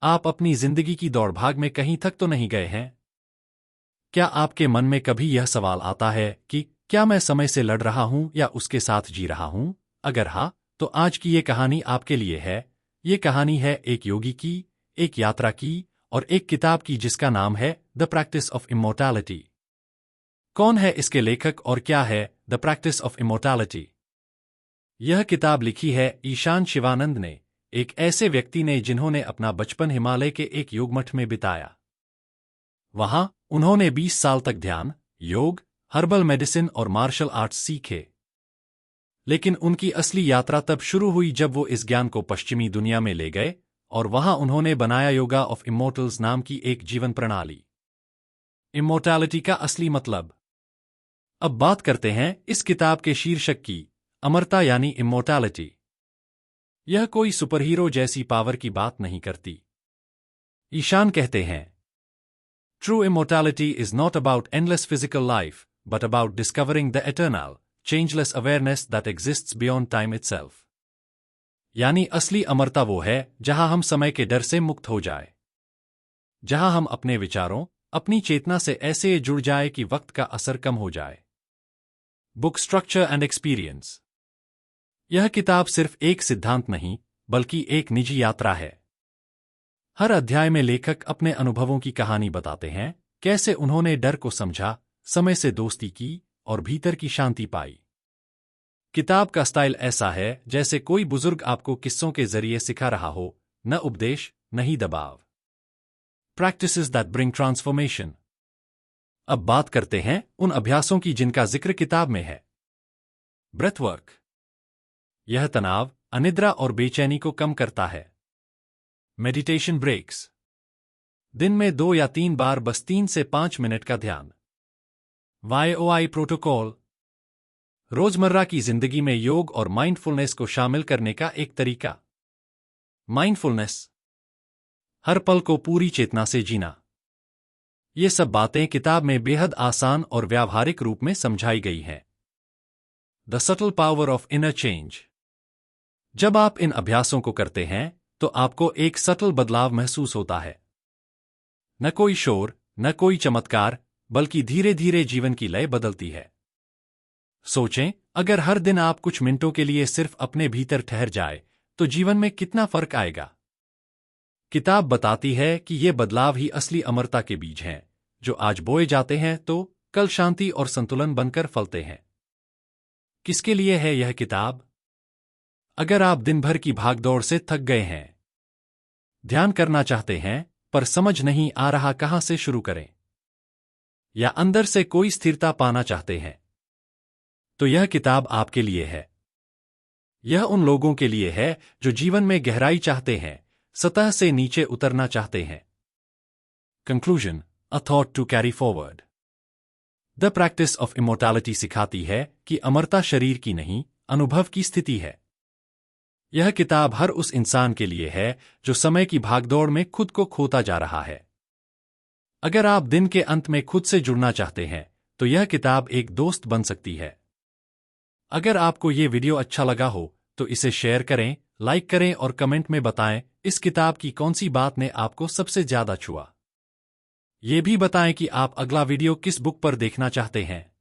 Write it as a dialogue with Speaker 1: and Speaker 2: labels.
Speaker 1: आप अपनी जिंदगी की दौड़भाग में कहीं तक तो नहीं गए हैं? क्या आपके मन में कभी यह सवाल आता है कि क्या मैं समय से लड़ रहा हूं या उसके साथ जी रहा हूं? अगर हाँ, तो आज की ये कहानी आपके लिए है। ये कहानी है एक योगी की, एक यात्रा की और एक किताब की जिसका नाम है द प्रैक्टिस ऑफ इमोर्टैलिटी। कौन है इसके लेखक और क्या है द प्रैक्टिस ऑफ इमोर्टैलिटी? यह किताब लिखी है ईशान शिवानंद ने, एक ऐसे व्यक्ति ने जिन्होंने अपना बचपन हिमालय के एक योगमठ में बिताया। वहां उन्होंने 20 साल तक ध्यान, योग, हर्बल मेडिसिन और मार्शल आर्ट्स सीखे। लेकिन उनकी असली यात्रा तब शुरू हुई जब वो इस ज्ञान को पश्चिमी दुनिया में ले गए और वहां उन्होंने बनाया योगा ऑफ इमोर्टल्स नाम की एक जीवन प्रणाली। इमोर्टैलिटी का असली मतलब। अब बात करते हैं इस किताब के शीर्षक की, अमरता यानी इमोर्टैलिटी। यह कोई सुपरहीरो जैसी पावर की बात नहीं करती। ईशान कहते हैं, True immortality is not about endless physical life, but about discovering the eternal, changeless awareness that exists beyond time itself. यानी असली अमरता वो है जहां हम समय के डर से मुक्त हो जाए, जहां हम अपने विचारों, अपनी चेतना से ऐसे जुड़ जाए कि वक्त का असर कम हो जाए। Book structure and experience. यह किताब सिर्फ एक सिद्धांत नहीं, बल्कि एक निजी यात्रा है। हर अध्याय में लेखक अपने अनुभवों की कहानी बताते हैं, कैसे उन्होंने डर को समझा, समय से दोस्ती की और भीतर की शांति पाई। किताब का स्टाइल ऐसा है जैसे कोई बुजुर्ग आपको किस्सों के जरिए सिखा रहा हो, न उपदेश, न ही दबाव। Practices that bring transformation. अब बात करते हैं उन अभ्यासों की जिनका जिक्र किताब में है। ब्रेथवर्क। यह तनाव, अनिद्रा और बेचैनी को कम करता है। Meditation breaks. दिन में 2 या 3 बार बस 3 से 5 मिनट का ध्यान। YOI protocol. रोजमर्रा की जिंदगी में योग और माइंडफुलनेस को शामिल करने का एक तरीका। माइंडफुलनेस, हर पल को पूरी चेतना से जीना। ये सब बातें किताब में बेहद आसान और व्यावहारिक रूप में समझाई गई हैं। The subtle power of inner change. जब आप इन अभ्यासों को करते हैं तो आपको एक सटल बदलाव महसूस होता है। न कोई शोर, न कोई चमत्कार, बल्कि धीरे धीरे जीवन की लय बदलती है। सोचें, अगर हर दिन आप कुछ मिनटों के लिए सिर्फ अपने भीतर ठहर जाए, तो जीवन में कितना फर्क आएगा। किताब बताती है कि ये बदलाव ही असली अमरता के बीज हैं, जो आज बोए जाते हैं तो कल शांति और संतुलन बनकर फलते हैं। किसके लिए है यह किताब? अगर आप दिन भर की भागदौड़ से थक गए हैं, ध्यान करना चाहते हैं पर समझ नहीं आ रहा कहां से शुरू करें, या अंदर से कोई स्थिरता पाना चाहते हैं, तो यह किताब आपके लिए है। यह उन लोगों के लिए है जो जीवन में गहराई चाहते हैं, सतह से नीचे उतरना चाहते हैं। Conclusion, a thought to carry forward. The practice of immortality सिखाती है कि अमरता शरीर की नहीं, अनुभव की स्थिति है। यह किताब हर उस इंसान के लिए है जो समय की भागदौड़ में खुद को खोता जा रहा है। अगर आप दिन के अंत में खुद से जुड़ना चाहते हैं, तो यह किताब एक दोस्त बन सकती है। अगर आपको ये वीडियो अच्छा लगा हो, तो इसे शेयर करें, लाइक करें और कमेंट में बताएं इस किताब की कौन सी बात ने आपको सबसे ज्यादा छुआ। ये भी बताएं कि आप अगला वीडियो किस बुक पर देखना चाहते हैं।